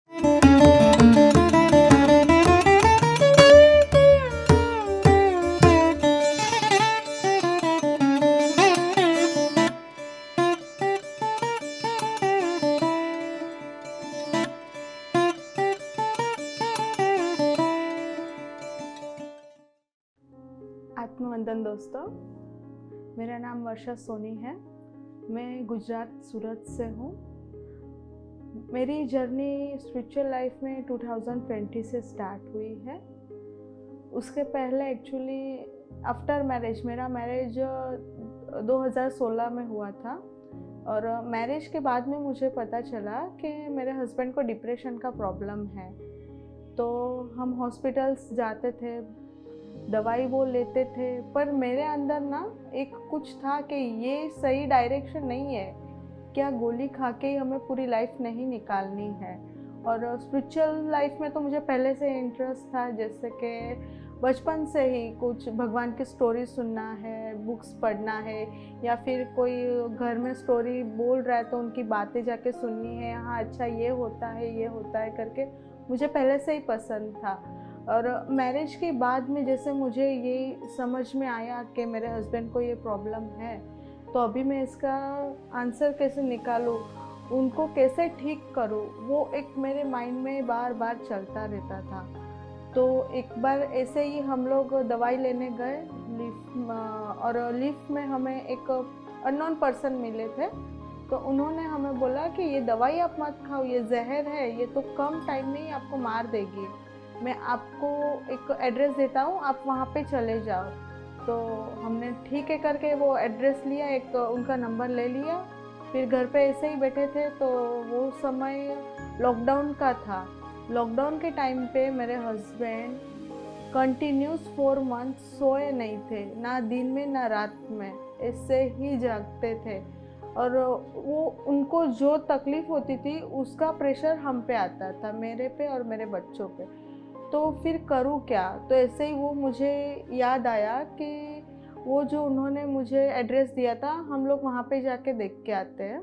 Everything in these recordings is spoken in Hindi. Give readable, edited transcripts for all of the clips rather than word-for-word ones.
आत्मवंदन दोस्तों, मेरा नाम वर्षा सोनी है। मैं गुजरात सूरत से हूँ। मेरी जर्नी स्पिरिचुअल लाइफ में 2020 से स्टार्ट हुई है। उसके पहले एक्चुअली आफ्टर मैरिज, मेरा मैरिज 2016 में हुआ था और मैरिज के बाद में मुझे पता चला कि मेरे हस्बैंड को डिप्रेशन का प्रॉब्लम है। तो हम हॉस्पिटल्स जाते थे, दवाई वो लेते थे, पर मेरे अंदर ना एक कुछ था कि ये सही डायरेक्शन नहीं है, क्या गोली खा के ही हमें पूरी लाइफ नहीं निकालनी है। और स्पिरिचुअल लाइफ में तो मुझे पहले से इंटरेस्ट था, जैसे कि बचपन से ही कुछ भगवान की स्टोरी सुनना है, बुक्स पढ़ना है, या फिर कोई घर में स्टोरी बोल रहा है तो उनकी बातें जाके सुननी है, हाँ अच्छा ये होता है ये होता है करके मुझे पहले से ही पसंद था। और मैरिज के बाद में जैसे मुझे ये समझ में आया कि मेरे हस्बैंड को ये प्रॉब्लम है, तो अभी मैं इसका आंसर कैसे निकालूं, उनको कैसे ठीक करूं, वो एक मेरे माइंड में बार बार चलता रहता था। तो एक बार ऐसे ही हम लोग दवाई लेने गए लिफ्ट, और लिफ्ट में हमें एक अननोन पर्सन मिले थे। तो उन्होंने हमें बोला कि ये दवाई आप मत खाओ, ये जहर है, ये तो कम टाइम में ही आपको मार देगी, मैं आपको एक एड्रेस देता हूँ, आप वहाँ पे चले जाओ। तो हमने ठीक है करके वो एड्रेस लिया, एक उनका नंबर ले लिया। फिर घर पे ऐसे ही बैठे थे, तो वो समय लॉकडाउन का था। लॉकडाउन के टाइम पे मेरे हस्बैंड कंटिन्यूस 4 मंथ सोए नहीं थे, ना दिन में ना रात में, ऐसे ही जागते थे। और वो उनको जो तकलीफ़ होती थी उसका प्रेशर हम पे आता था, मेरे पे और मेरे बच्चों पे। तो फिर करूँ क्या? तो ऐसे ही वो मुझे याद आया कि वो जो उन्होंने मुझे एड्रेस दिया था, हम लोग वहाँ पे जाके देख के आते हैं।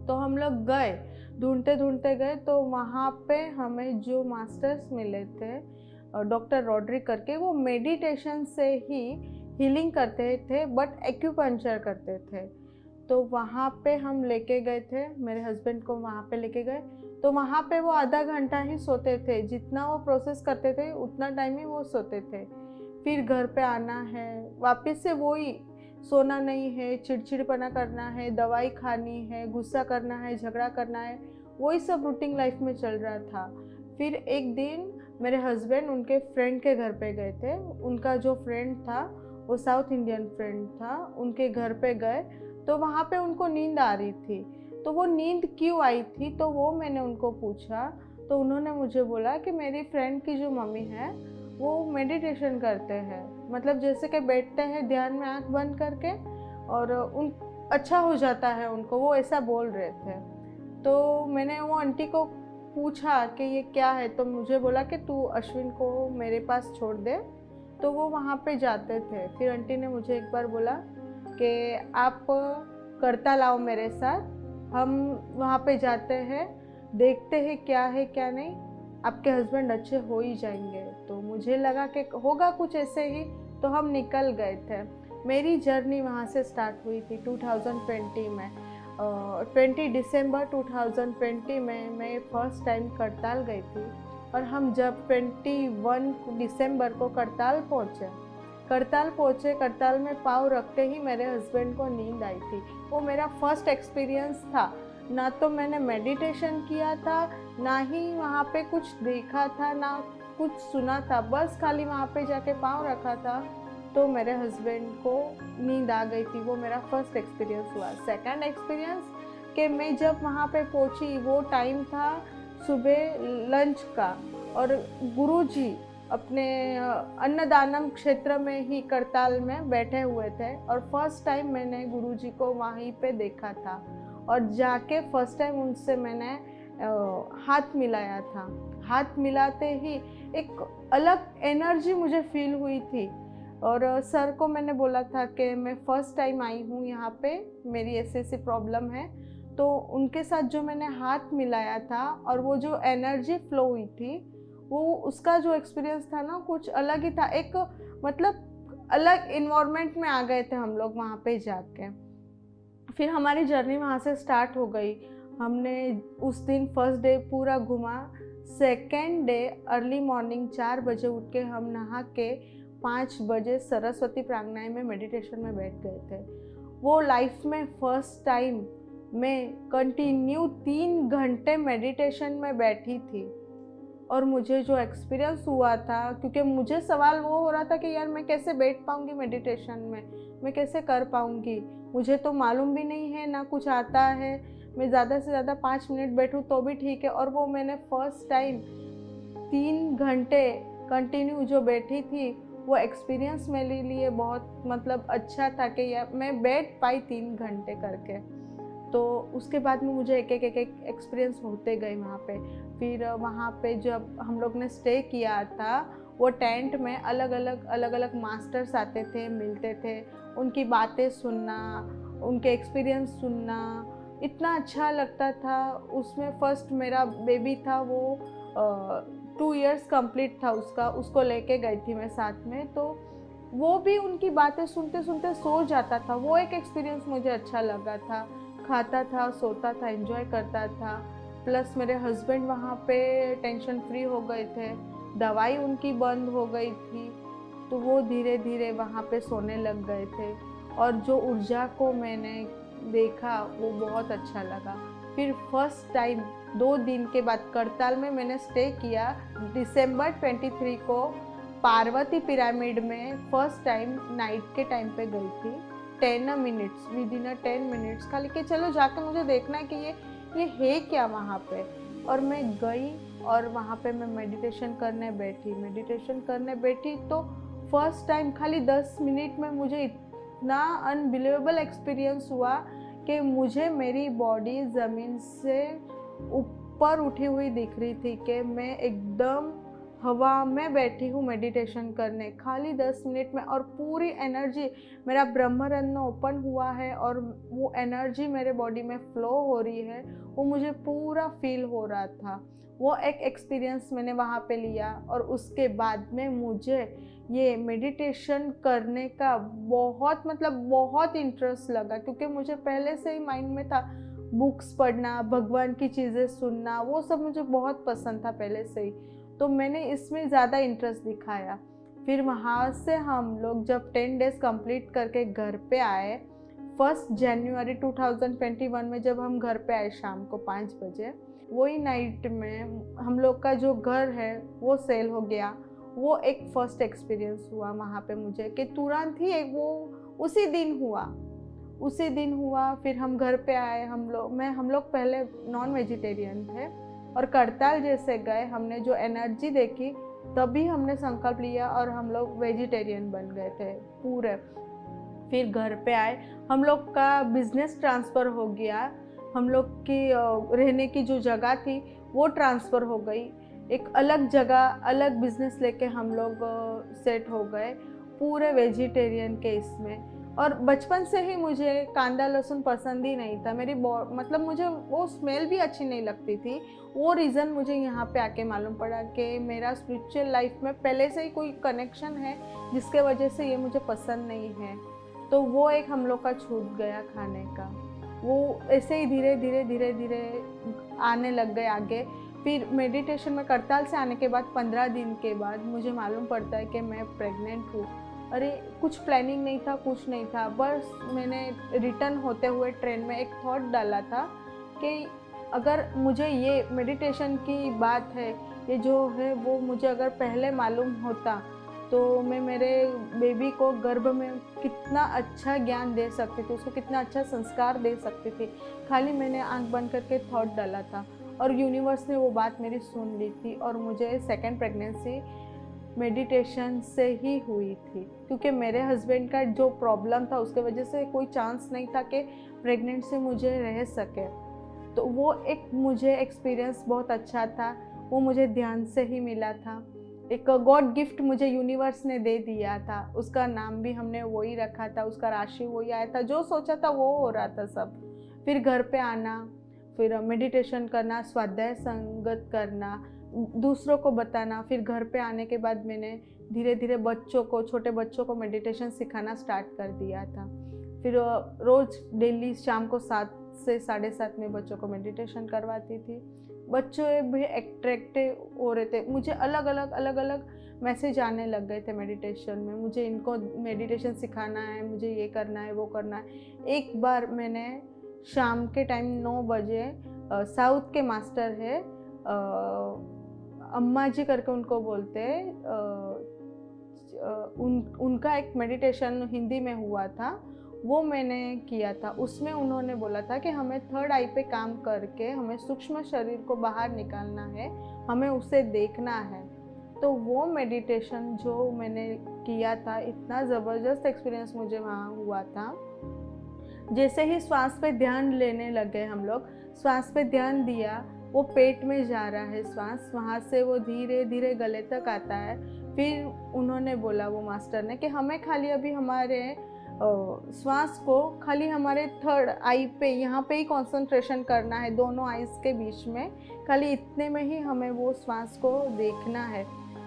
तो हम लोग गए, ढूंढते ढूंढते गए, तो वहाँ पे हमें जो मास्टर्स मिले थे डॉक्टर रॉड्रिक करके, वो मेडिटेशन से ही हीलिंग करते थे, बट एक्यूपंक्चर करते थे। तो वहाँ पे हम लेके गए थे, मेरे हस्बैंड को वहाँ पे लेके गए। तो वहाँ पे वो आधा घंटा ही सोते थे, जितना वो प्रोसेस करते थे उतना टाइम ही वो सोते थे। फिर घर पे आना है, वापस से वही, सोना नहीं है, चिड़चिड़पना करना है, दवाई खानी है, गुस्सा करना है, झगड़ा करना है, वही सब रूटीन लाइफ में चल रहा था। फिर एक दिन मेरे हस्बैंड उनके फ्रेंड के घर पे गए थे। उनका जो फ्रेंड था वो साउथ इंडियन फ्रेंड था, उनके घर पे गए। तो वहाँ पे उनको नींद आ रही थी। तो वो नींद क्यों आई थी, तो वो मैंने उनको पूछा। तो उन्होंने मुझे बोला कि मेरी फ्रेंड की जो मम्मी है वो मेडिटेशन करते हैं, मतलब जैसे कि बैठते हैं ध्यान में आंख बंद करके, और उन अच्छा हो जाता है उनको, वो ऐसा बोल रहे थे। तो मैंने वो आंटी को पूछा कि ये क्या है, तो मुझे बोला कि तू अश्विन को मेरे पास छोड़ दे। तो वो वहाँ पे जाते थे। फिर आंटी ने मुझे एक बार बोला कि आप करता लाओ मेरे साथ, हम वहाँ पे जाते हैं, देखते हैं क्या है क्या नहीं, आपके हस्बैंड अच्छे हो ही जाएंगे। तो मुझे लगा कि होगा कुछ ऐसे ही, तो हम निकल गए थे। मेरी जर्नी वहाँ से स्टार्ट हुई थी 2020 में। 20 दिसंबर 2020 में मैं फ़र्स्ट टाइम करताल गई थी। और हम जब 21 दिसंबर को करताल पहुँचे, करताल में पाँव रखते ही मेरे हस्बैंड को नींद आई थी। वो मेरा फर्स्ट एक्सपीरियंस था। ना तो मैंने मेडिटेशन किया था, ना ही वहाँ पे कुछ देखा था, ना कुछ सुना था, बस खाली वहाँ पे जाके पाँव रखा था तो मेरे हस्बैंड को नींद आ गई थी। वो मेरा फर्स्ट एक्सपीरियंस हुआ। सेकंड एक्सपीरियंस कि मैं जब वहाँ पे पहुँची, वो टाइम था सुबह लंच का, और गुरुजी अपने अन्नदानम क्षेत्र में ही करताल में बैठे हुए थे, और फर्स्ट टाइम मैंने गुरुजी को वहीं पे देखा था। और जाके फर्स्ट टाइम उनसे मैंने हाथ मिलाया था। हाथ मिलाते ही एक अलग एनर्जी मुझे फील हुई थी। और सर को मैंने बोला था कि मैं फ़र्स्ट टाइम आई हूँ यहाँ पे, मेरी ऐसी प्रॉब्लम है, तो उनके साथ जो मैंने हाथ मिलाया था और वो जो एनर्जी फ्लो हुई थी, वो उसका जो एक्सपीरियंस था ना कुछ अलग ही था। एक मतलब अलग इन्वायरमेंट में आ गए थे हम लोग वहाँ पे जाके। फिर हमारी जर्नी वहाँ से स्टार्ट हो गई। हमने उस दिन फर्स्ट डे पूरा घूमा। सेकेंड डे अर्ली मॉर्निंग 4 बजे उठ के हम नहा के 5 बजे सरस्वती प्रांगणाय में मेडिटेशन में बैठ गए थे। वो लाइफ में फर्स्ट टाइम मैं कंटिन्यू 3 घंटे मेडिटेशन में बैठी थी। और मुझे जो एक्सपीरियंस हुआ था, क्योंकि मुझे सवाल वो हो रहा था कि यार मैं कैसे बैठ पाऊँगी मेडिटेशन में, मैं कैसे कर पाऊँगी, मुझे तो मालूम भी नहीं है, ना कुछ आता है, मैं ज़्यादा से ज़्यादा 5 मिनट बैठूँ तो भी ठीक है। और वो मैंने फर्स्ट टाइम 3 घंटे कंटिन्यू जो बैठी थी, वो एक्सपीरियंस मेरे लिए बहुत मतलब अच्छा था कि यार मैं बैठ पाई 3 घंटे करके। तो उसके बाद में मुझे एक एक्सपीरियंस होते गए वहाँ पे। फिर वहाँ पे जब हम लोग ने स्टे किया था, वो टेंट में अलग अलग मास्टर्स आते थे, मिलते थे, उनकी बातें सुनना, उनके एक्सपीरियंस सुनना इतना अच्छा लगता था। उसमें फर्स्ट मेरा बेबी था, वो 2 इयर्स कंप्लीट था उसका, उसको लेके गई थी मैं साथ में। तो वो भी उनकी बातें सुनते सुनते सो जाता था। वो एक एक्सपीरियंस मुझे अच्छा लगा था। खाता था, सोता था, एंजॉय करता था। प्लस मेरे हस्बैंड वहाँ पे टेंशन फ्री हो गए थे, दवाई उनकी बंद हो गई थी, तो वो धीरे धीरे वहाँ पे सोने लग गए थे। और जो ऊर्जा को मैंने देखा वो बहुत अच्छा लगा। फिर फर्स्ट टाइम 2 दिन के बाद करताल में मैंने स्टे किया। दिसंबर 23 को पार्वती पिरामिड में फर्स्ट टाइम नाइट के टाइम पे गई थी। 10 मिनट्स, विद इन 10 मिनट्स खाली कि चलो जाके मुझे देखना है कि ये है क्या वहाँ पे। और मैं गई और वहाँ पे मैं मेडिटेशन करने बैठी तो फर्स्ट टाइम खाली 10 मिनट में मुझे इतना अनबिलीवेबल एक्सपीरियंस हुआ कि मुझे मेरी बॉडी ज़मीन से ऊपर उठी हुई दिख रही थी कि मैं एकदम हवा में बैठी हूँ मेडिटेशन करने खाली 10 मिनट में। और पूरी एनर्जी, मेरा ब्रह्मरंध्र ओपन हुआ है और वो एनर्जी मेरे बॉडी में फ्लो हो रही है, वो मुझे पूरा फील हो रहा था। वो एक एक्सपीरियंस मैंने वहाँ पे लिया। और उसके बाद में मुझे ये मेडिटेशन करने का बहुत इंटरेस्ट लगा, क्योंकि मुझे पहले से ही माइंड में था बुक्स पढ़ना, भगवान की चीज़ें सुनना, वो सब मुझे बहुत पसंद था पहले से ही। तो मैंने इसमें ज़्यादा इंटरेस्ट दिखाया। फिर वहाँ से हम लोग जब 10 डेज़ कंप्लीट करके घर पे आए, 1 जनवरी 2021 में जब हम घर पे आए शाम को 5 बजे, वही नाइट में हम लोग का जो घर है वो सेल हो गया। वो एक फर्स्ट एक्सपीरियंस हुआ वहाँ पे मुझे कि तुरंत ही वो उसी दिन हुआ। फिर हम घर पे आए, हम लोग पहले नॉन वेजिटेरियन थे और करताल जैसे गए, हमने जो एनर्जी देखी तभी हमने संकल्प लिया और हम लोग वेजिटेरियन बन गए थे पूरे। फिर घर पे आए, हम लोग का बिजनेस ट्रांसफ़र हो गया, हम लोग की रहने की जो जगह थी वो ट्रांसफ़र हो गई, एक अलग जगह अलग बिजनेस लेके हम लोग सेट हो गए पूरे वेजिटेरियन के इसमें। और बचपन से ही मुझे कांदा लहसुन पसंद ही नहीं था। मुझे वो स्मेल भी अच्छी नहीं लगती थी। वो रीज़न मुझे यहाँ पे आके मालूम पड़ा कि मेरा स्पिरिचुअल लाइफ में पहले से ही कोई कनेक्शन है जिसके वजह से ये मुझे पसंद नहीं है। तो वो एक हम लोग का छूट गया खाने का। वो ऐसे ही धीरे धीरे आने लग गए आगे। फिर मेडिटेशन में करताल से आने के बाद 15 दिन के बाद मुझे मालूम पड़ता है कि मैं प्रेग्नेंट हूँ। अरे कुछ प्लानिंग नहीं था, कुछ नहीं था, बस मैंने रिटर्न होते हुए ट्रेन में एक थॉट डाला था कि अगर मुझे ये मेडिटेशन की बात है, ये जो है वो मुझे अगर पहले मालूम होता तो मैं मेरे बेबी को गर्भ में कितना अच्छा ज्ञान दे सकती थी, उसको कितना अच्छा संस्कार दे सकती थी। खाली मैंने आंख बंद करके थॉट डाला था और यूनिवर्स ने वो बात मेरी सुन ली थी और मुझे सेकंड प्रेगनेंसी मेडिटेशन से ही हुई थी। क्योंकि मेरे हस्बैंड का जो प्रॉब्लम था उसके वजह से कोई चांस नहीं था कि प्रेग्नेंसी मुझे रह सके। तो वो एक मुझे एक्सपीरियंस बहुत अच्छा था, वो मुझे ध्यान से ही मिला था। एक गॉड गिफ्ट मुझे यूनिवर्स ने दे दिया था, उसका नाम भी हमने वही रखा था, उसका राशि वही आया था, जो सोचा था वो हो रहा था सब। फिर घर पे आना, फिर मेडिटेशन करना, स्वाध्याय संगत करना, दूसरों को बताना। फिर घर पे आने के बाद मैंने धीरे धीरे छोटे बच्चों को मेडिटेशन सिखाना स्टार्ट कर दिया था। फिर रोज़ डेली शाम को 7 से 7:30 में बच्चों को मेडिटेशन करवाती थी। बच्चे भी अट्रैक्टिव हो रहे थे, मुझे अलग अलग मैसेज आने लग गए थे मेडिटेशन में, मुझे इनको मेडिटेशन सिखाना है, मुझे ये करना है, वो करना है। एक बार मैंने शाम के टाइम 9 बजे साउथ के मास्टर है, अम्मा जी करके उनको बोलते हैं, उनका एक मेडिटेशन हिंदी में हुआ था, वो मैंने किया था। उसमें उन्होंने बोला था कि हमें थर्ड आई पे काम करके हमें सूक्ष्म शरीर को बाहर निकालना है, हमें उसे देखना है। तो वो मेडिटेशन जो मैंने किया था, इतना ज़बरदस्त एक्सपीरियंस मुझे वहाँ हुआ था। जैसे ही श्वास पे ध्यान लेने लग गए हम लोग, श्वास पे ध्यान दिया, वो पेट में जा रहा है श्वास, वहाँ से वो धीरे धीरे गले तक आता है। फिर उन्होंने बोला, वो मास्टर ने, कि हमें खाली अभी हमारे श्वास को खाली हमारे थर्ड आई पे, यहाँ पे ही कंसंट्रेशन करना है, दोनों आइज़ के बीच में, खाली इतने में ही हमें वो श्वास को देखना है।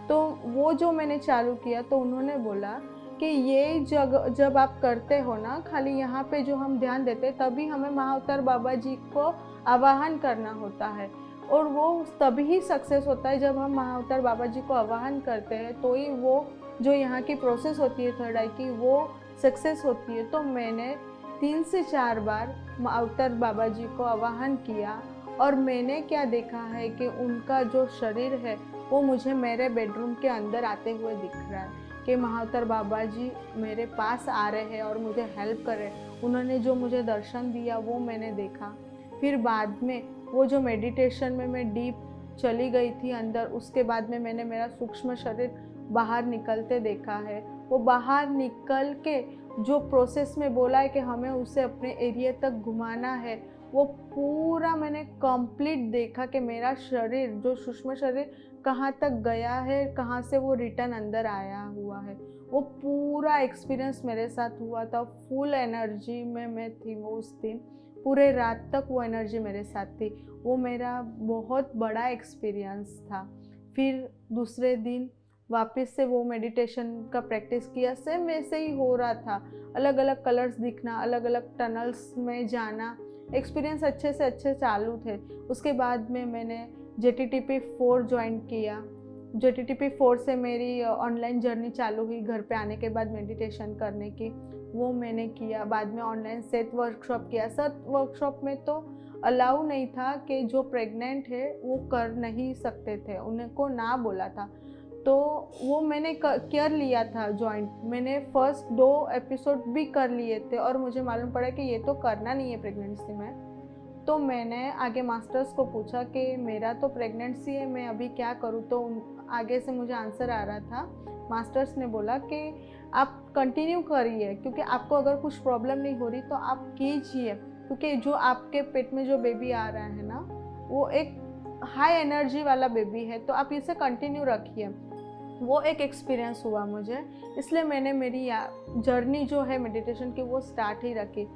तो वो जो मैंने चालू किया, तो उन्होंने बोला कि ये जब आप करते हो ना, खाली यहाँ पे जो हम ध्यान देते, तभी हमें महाअवतार बाबा जी को आवाहन करना होता है, और वो तभी ही सक्सेस होता है जब हम महाअवतार बाबा जी को आवाहन करते हैं, तो ही वो जो यहाँ की प्रोसेस होती है थर्ड आई की, वो सक्सेस होती है। तो मैंने 3 से 4 बार अवतार बाबा जी को आवाहन किया, और मैंने क्या देखा है कि उनका जो शरीर है वो मुझे मेरे बेडरूम के अंदर आते हुए दिख रहा है, कि महाअवतार बाबा जी मेरे पास आ रहे हैं और मुझे हेल्प कर रहे हैं। उन्होंने जो मुझे दर्शन दिया वो मैंने देखा। फिर बाद में वो जो मेडिटेशन में मैं डीप चली गई थी अंदर, उसके बाद में मैंने मेरा सूक्ष्म शरीर बाहर निकलते देखा है। वो बाहर निकल के जो प्रोसेस में बोला है कि हमें उसे अपने एरिया तक घुमाना है, वो पूरा मैंने कंप्लीट देखा कि मेरा शरीर, जो सूक्ष्म शरीर, कहाँ तक गया है, कहाँ से वो रिटर्न अंदर आया हुआ है। वो पूरा एक्सपीरियंस मेरे साथ हुआ था। फुल एनर्जी में मैं थी वो उस दिन, पूरे रात तक वो एनर्जी मेरे साथ थी। वो मेरा बहुत बड़ा एक्सपीरियंस था। फिर दूसरे दिन वापस से वो मेडिटेशन का प्रैक्टिस किया, सेम वैसे ही हो रहा था। अलग अलग कलर्स दिखना, अलग अलग टनल्स में जाना, एक्सपीरियंस अच्छे से अच्छे चालू थे। उसके बाद में मैंने JTTP 4 ज्वाइन किया। JTTP 4 से मेरी ऑनलाइन जर्नी चालू हुई, घर पे आने के बाद मेडिटेशन करने की, वो मैंने किया। बाद में ऑनलाइन सेट वर्कशॉप किया। सेट वर्कशॉप में तो अलाउ नहीं था कि जो प्रेग्नेंट है वो कर नहीं सकते थे, उनको ना बोला था, तो वो मैंने कर लिया था ज्वाइन। मैंने फर्स्ट 2 एपिसोड भी कर लिए थे, और मुझे मालूम पड़ा कि ये तो करना नहीं है प्रेगनेंसी में। तो मैंने आगे मास्टर्स को पूछा कि मेरा तो प्रेगनेंसी है, मैं अभी क्या करूँ। तो आगे से मुझे आंसर आ रहा था। मास्टर्स ने बोला कि आप कंटिन्यू करिए, क्योंकि आपको अगर कुछ प्रॉब्लम नहीं हो रही तो आप कीजिए, क्योंकि जो आपके पेट में जो बेबी आ रहा है ना, वो एक हाई एनर्जी वाला बेबी है, तो आप इसे कंटिन्यू रखिए। वो एक एक्सपीरियंस हुआ मुझे, इसलिए मैंने मेरी जर्नी जो है मेडिटेशन की वो स्टार्ट ही रखी।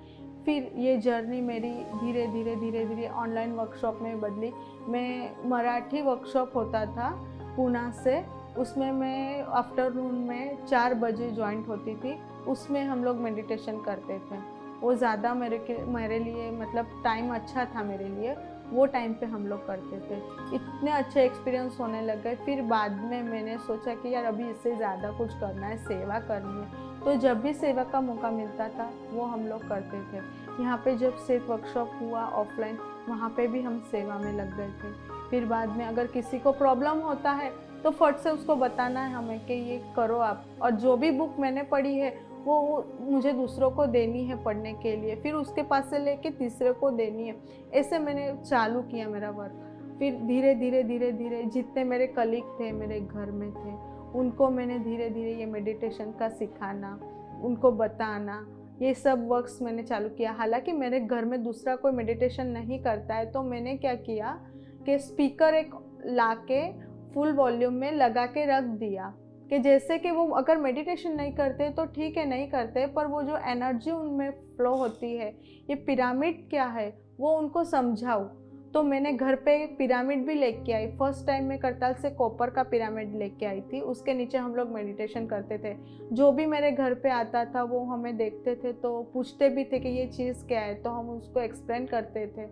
फिर ये जर्नी मेरी धीरे धीरे ऑनलाइन वर्कशॉप में बदली। मैं मराठी वर्कशॉप होता था पूना से, उसमें मैं आफ्टरनून में 4 बजे ज्वाइंट होती थी। उसमें हम लोग मेडिटेशन करते थे। वो ज़्यादा मेरे लिए मतलब टाइम अच्छा था मेरे लिए, वो टाइम पे हम लोग करते थे। इतने अच्छे एक्सपीरियंस होने लग गए। फिर बाद में मैंने सोचा कि यार अभी इससे ज़्यादा कुछ करना है, सेवा करनी है। तो जब भी सेवा का मौका मिलता था वो हम लोग करते थे। यहाँ पे जब सेफ वर्कशॉप हुआ ऑफलाइन, वहाँ पे भी हम सेवा में लग गए थे। फिर बाद में अगर किसी को प्रॉब्लम होता है तो फट से उसको बताना है हमें कि ये करो आप, और जो भी बुक मैंने पढ़ी है वो मुझे दूसरों को देनी है पढ़ने के लिए, फिर उसके पास से लेके तीसरे को देनी है। ऐसे मैंने चालू किया मेरा वर्क। फिर धीरे धीरे जितने मेरे कलीग थे मेरे घर में थे, उनको मैंने धीरे धीरे ये मेडिटेशन का सिखाना, उनको बताना, ये सब वर्क्स मैंने चालू किया। हालांकि मेरे घर में दूसरा कोई मेडिटेशन नहीं करता है, तो मैंने क्या किया कि स्पीकर एक लाके फुल वॉल्यूम में लगा के रख दिया, कि जैसे कि वो अगर मेडिटेशन नहीं करते तो ठीक है नहीं करते, पर वो जो एनर्जी उनमें फ्लो होती है, ये पिरामिड क्या है वो उनको समझाऊँ। तो मैंने घर पे पिरामिड भी लेके आई। फर्स्ट टाइम मैं करताल से कॉपर का पिरामिड लेके आई थी। उसके नीचे हम लोग मेडिटेशन करते थे। जो भी मेरे घर पे आता था वो हमें देखते थे तो पूछते भी थे कि ये चीज़ क्या है, तो हम उसको एक्सप्लेन करते थे।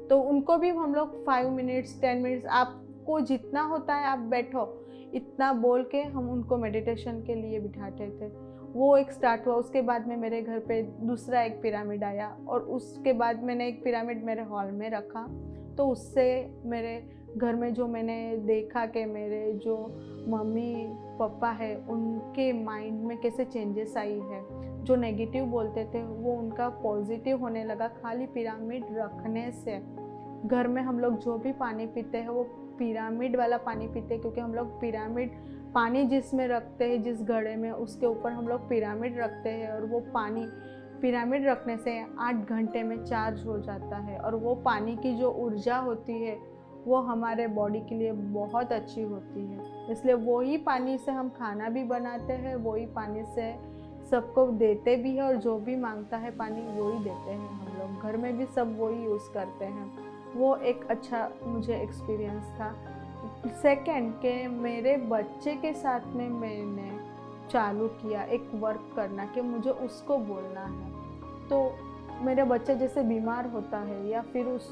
तो उनको भी हम लोग 5 मिनट्स 10 मिनट्स आपको जितना होता है आप बैठो, इतना बोल के हम उनको मेडिटेशन के लिए बिठाते थे। वो एक स्टार्ट हुआ। उसके बाद में मेरे घर पे दूसरा एक पिरामिड आया और उसके बाद मैंने एक पिरामिड मेरे हॉल में रखा। तो उससे मेरे घर में जो मैंने देखा कि मेरे जो मम्मी पापा है उनके माइंड में कैसे चेंजेस आई है। जो नेगेटिव बोलते थे वो उनका पॉजिटिव होने लगा खाली पिरामिड रखने से। घर में हम लोग जो भी पानी पीते हैं वो पिरामिड वाला पानी पीते हैं, क्योंकि हम लोग पिरामिड पानी जिसमें रखते हैं, जिस घड़े में, उसके ऊपर हम लोग पिरामिड रखते हैं और वो पानी पिरामिड रखने से 8 घंटे में चार्ज हो जाता है। और वो पानी की जो ऊर्जा होती है वो हमारे बॉडी के लिए बहुत अच्छी होती है। इसलिए वही पानी से हम खाना भी बनाते हैं, वही पानी से सबको देते भी है और जो भी मांगता है पानी वही देते हैं। हम लोग घर में भी सब वही यूज़ करते हैं। वो एक अच्छा मुझे एक्सपीरियंस था। सेकंड के मेरे बच्चे के साथ में मैंने चालू किया एक वर्क करना कि मुझे उसको बोलना है। तो मेरा बच्चा जैसे बीमार होता है या फिर उस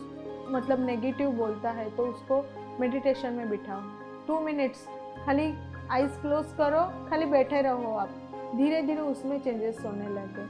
मतलब नेगेटिव बोलता है तो उसको मेडिटेशन में बिठाओ। 2 मिनट्स खाली आइज़ क्लोज करो, खाली बैठे रहो आप। धीरे धीरे उसमें चेंजेस होने लगे।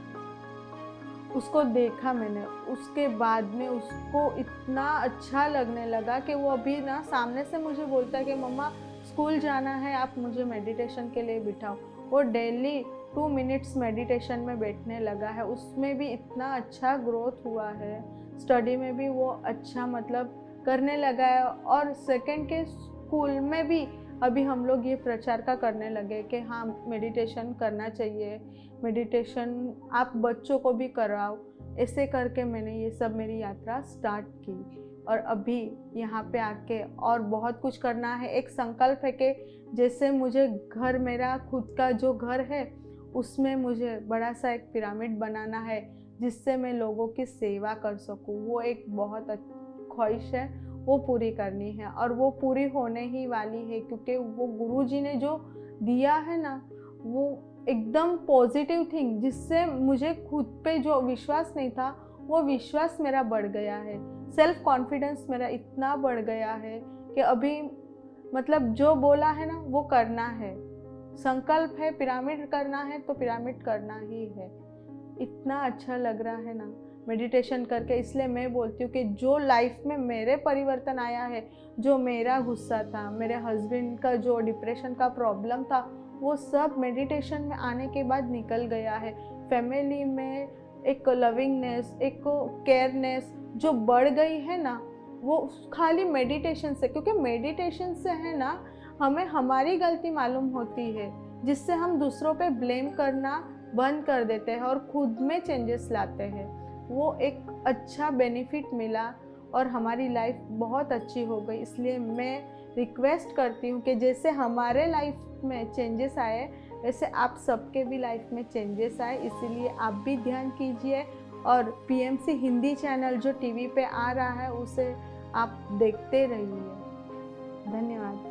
उसको देखा मैंने, उसके बाद में उसको इतना अच्छा लगने लगा कि वो अभी ना सामने से मुझे बोलता है कि मम्मा स्कूल जाना है, आप मुझे मेडिटेशन के लिए बिठाओ। वो डेली 2 मिनट्स मेडिटेशन में बैठने लगा है। उसमें भी इतना अच्छा ग्रोथ हुआ है, स्टडी में भी वो अच्छा मतलब करने लगा है। और सेकंड के स्कूल में भी अभी हम लोग ये प्रचार का करने लगे कि हाँ मेडिटेशन करना चाहिए, मेडिटेशन आप बच्चों को भी कराओ। ऐसे करके मैंने ये सब मेरी यात्रा स्टार्ट की और अभी यहाँ पे आके और बहुत कुछ करना है। एक संकल्प है कि जैसे मुझे घर, मेरा खुद का जो घर है उसमें मुझे बड़ा सा एक पिरामिड बनाना है जिससे मैं लोगों की सेवा कर सकूँ। वो एक बहुत ख्वाहिश है, वो पूरी करनी है और वो पूरी होने ही वाली है, क्योंकि वो गुरुजी ने जो दिया है ना वो एकदम पॉजिटिव थिंग, जिससे मुझे खुद पे जो विश्वास नहीं था वो विश्वास मेरा बढ़ गया है। सेल्फ कॉन्फिडेंस मेरा इतना बढ़ गया है कि अभी मतलब जो बोला है ना वो करना है। संकल्प है पिरामिड करना है तो पिरामिड करना ही है। इतना अच्छा लग रहा है ना मेडिटेशन करके। इसलिए मैं बोलती हूँ कि जो लाइफ में मेरे परिवर्तन आया है, जो मेरा गुस्सा था, मेरे हस्बैंड का जो डिप्रेशन का प्रॉब्लम था, वो सब मेडिटेशन में आने के बाद निकल गया है। फैमिली में एक लविंगनेस, एक केयरनेस जो बढ़ गई है ना वो खाली मेडिटेशन से। क्योंकि मेडिटेशन से है ना हमें हमारी गलती मालूम होती है, जिससे हम दूसरों पे ब्लेम करना बंद कर देते हैं और खुद में चेंजेस लाते हैं। वो एक अच्छा बेनिफिट मिला और हमारी लाइफ बहुत अच्छी हो गई। इसलिए मैं रिक्वेस्ट करती हूँ कि जैसे हमारे लाइफ में चेंजेस आए वैसे आप सबके भी लाइफ में चेंजेस आए। इसीलिए आप भी ध्यान कीजिए और पीएमसी हिंदी चैनल जो टीवी पे आ रहा है उसे आप देखते रहिए। धन्यवाद।